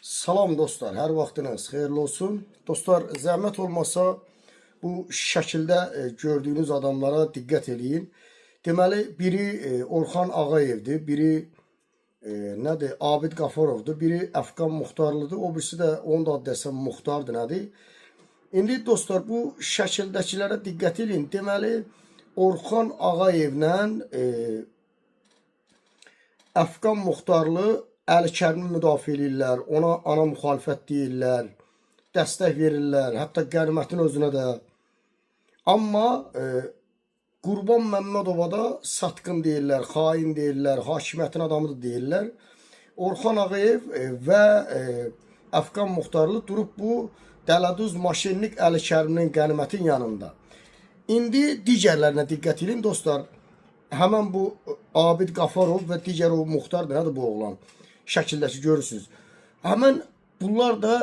Salam dostlar, hər vaxtınız xeyirli olsun. Dostlar, zəhmət olmasa bu şəkildə gördüyünüz adamlara diqqət eləyin. Deməli, biri Orxan Ağayevdir, biri nədir? Abid Qafarovdur, biri Əfqan Muxtarlıdır, o birisi də onun da adı desəm Muxtardır, nədir? İndi dostlar, bu şəkildəkilərə diqqət eləyin. Deməli, Orxan Ağayevlə Əfqan Muxtarlı Əli Kərimi müdafiə edirlər, ona ana müxalifət deyirlər, dəstək verirlər, hətta qənimətin özünə də. Amma Qurban Məmmədova da satqın deyirlər, xain deyirlər, hakimiyyətin adamı da deyirlər. Orxan Ağayev və Əfqan Muxtarlı durub bu dələduz maşinlik Əli Kəriminin qənimətin yanında. İndi digərlərinə diqqət edin dostlar. Həmən bu Abid Qafarov və digər o Muxtardır, nədir bu oğlan? Şəkildəki görürsünüz. Həmən bunlar da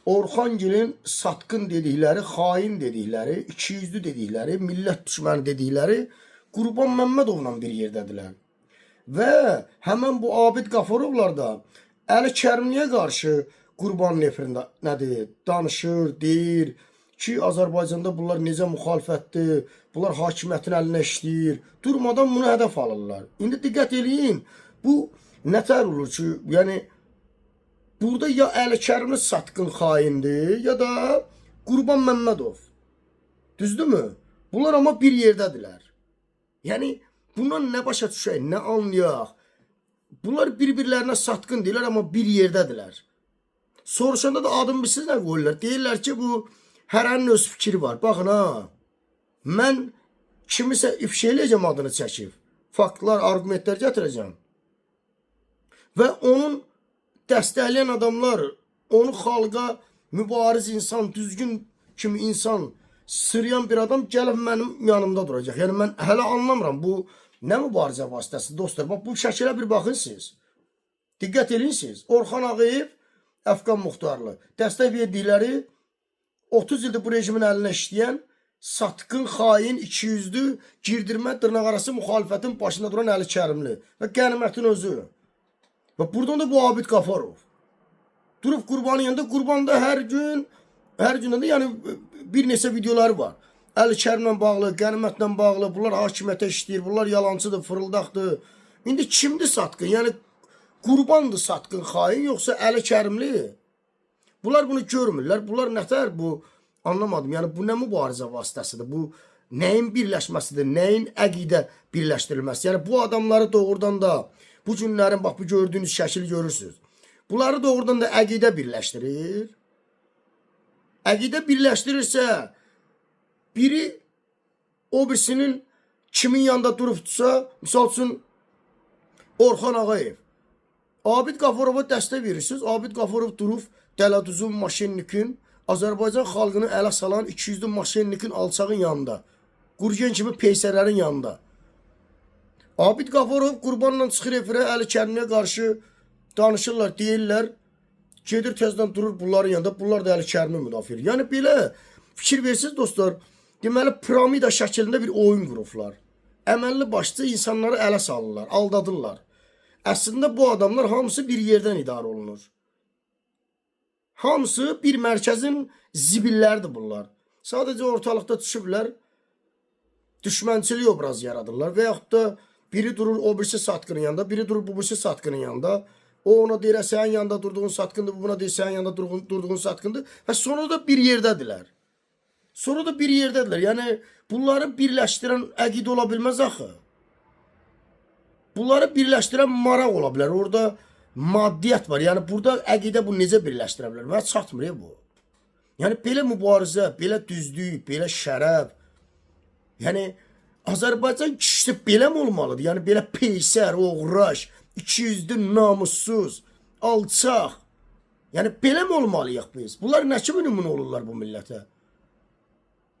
Orxangilin satqın dedikləri, xain dedikləri, ikiyüzlü dedikləri, millət düşməni dedikləri Qurban Məmmədovla bir yerdədirlər. Və həmən bu Abid Qafarovlar da Əli Kərimliyə qarşı Qurban nefrində nədir? Danışır, deyir ki, Azərbaycanda bunlar necə müxalifətdir, bunlar hakimiyyətin əlinə işləyir. Durmadan bunu hədəf alırlar. İndi diqqət eləyin, bu nətər olur ki, yəni burada ya Əli Kərimli satqın xaindir, ya da Qurban Məmmədov. Düzdürmü? Bunlar amma bir yerdədirlər. Yəni bundan nə başa düşək, nə anlayaq? Bunlar bir-birlərinə satqın deyirlər, amma bir yerdədirlər. Soruşanda da adım bilsiz nə qoyurlar? Deyirlər ki, bu hərənin öz fikri var. Baxın ha, mən kimisə ifşa eləyəcəm adını çəkib. Faktlar, argumentlər gətirəcəm. Və onun dəstəkləyən adamlar, onu xalqa mübariz insan, düzgün kimi insan, sırıyan bir adam gəlib mənim yanımda duracaq. Yəni mən hələ anlamıram, bu nə mübarizə vasitəsi dostlar? Bax, bu şəkilə bir baxın siz. Diqqət edin siz. Orxan Ağayev, Əfqan Muxtarlı. Dəstək verdikləri 30 ildir bu rejimin əlinə işləyən, satqın, xain, ikiyüzlü, girdirmə, dırnaqarası müxalifətin başında duran Əli Kərimli və qənimətin özü. Və buradan da bu Abid Qafarov. Durub Qurbanın yanında, Qurbanda hər gündə də yəni bir neçə videoları var. Əli Kərimlə bağlı, qənimətlə bağlı, bunlar hakimiyyətə işləyir, bunlar yalancıdır, fırıldaqdır. İndi kimdir satqın? Yəni Qurbandır satqın, xain, yoxsa Əli Kərimli? Bunlar bunu görmürlər. Bunlar nətər bu? Anlamadım. Yəni bu nə mübarizə vasitəsidir? Bu nəyin birləşməsidir? Nəyin əqidə birləşdirilməsi? Yəni bu adamları doğrudan da bu günlərin, bax bu gördüyünüz şəkili görürsünüz. Bunları doğrudan da əqidə birləşdirir. Əqidə birləşdirirsə, biri o birisinin kimin yanında durubdursa, misal üçün Orxan Ağayev. Abid Qafarova dəstək verirsiniz. Abid Qafarov durub dələduzun, maşinlikin, Azərbaycan xalqını ələ salan 200'lü maşinlikin alçağın yanında. Qurgen kimi peysərlərin yanında. Abid Qafarov Qurbanla çıxır efirə, Əli Kərimliyə qarşı danışırlar, deyirlər. Gedir tezdən durur bunların yanında, bunlar da Əli Kərimi müdafiə edir. Yəni belə fikir versiniz dostlar, deməli piramida şəklində bir oyun qurublar. Əməlli başlı insanları ələ salırlar, aldadırlar. Əslində bu adamlar hamısı bir yerdən idarə olunur. Hamısı bir mərkəzin zibilləridir bunlar. Sadəcə ortalıqda düşüblər, düşmənçilik obraz yaradırlar və yaxud da biri durur o birisi satqının yanında, biri durur bu birisi satqının yanında. O ona deyir, sənin yanında durduğun satqındır, bu buna deyir, sənin yanında durduğun satqındır. Və sonra da bir yerdədirlər. Sonra da bir yerdədirlər. Yəni bunları birləşdirən əqidə ola bilməz axı. Bunları birləşdirən maraq ola bilər. Orada maddiyyat var. Yəni burada əqidə bu necə birləşdirə bilər? Və çatmır ya bu. Yəni belə mübarizə, belə düzlük, belə şərəf. Yəni Azərbaycan kişisi belə mi olmalıdır? Yəni belə peysər, oğraş, 200'lü namussuz, alçaq. Yəni belə mi olmalıyıq biz? Bunlar nə kimi nümunə olurlar bu millətə?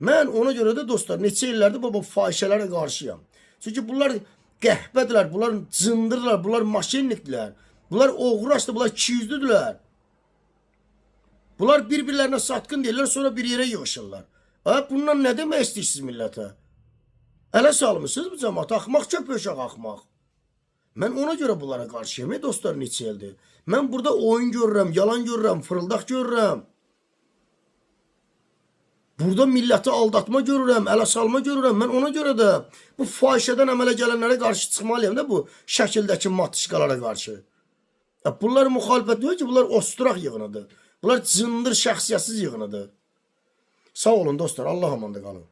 Mən ona görə də dostlar, neçə illərdir bu fahişələrə qarşıyam. Çünki bunlar qəhbədirlər, bunlar cındırlar, bunlar maşinlikdirlər. Bunlar oğraşdır, bunlar 200'lüdürlər. Bunlar bir-birlərinə satqın deyirlər, sonra bir yerə yığışırlar. Bundan nə demək istəyirsiniz millətə? Ələ salmışsınız bu cəmat, axmaq köpək uşaq axmaq. Mən ona görə bunlara qarşıyam, dostlar, neçə ildir. Mən burada oyun görürəm, yalan görürəm, fırıldaq görürəm. Burada milləti aldatma görürəm, ələ salma görürəm. Mən ona görə də bu fahişədən əmələ gələnlərə qarşı çıxmalıyam da, bu şəkildəki matışqalara qarşı. Bunlar müxalifət deyil ki, bunlar osturaq yığınıdır. Bunlar cındır, şəxsiyyətsiz yığınıdır. Sağ olun dostlar, Allah amanda qalın.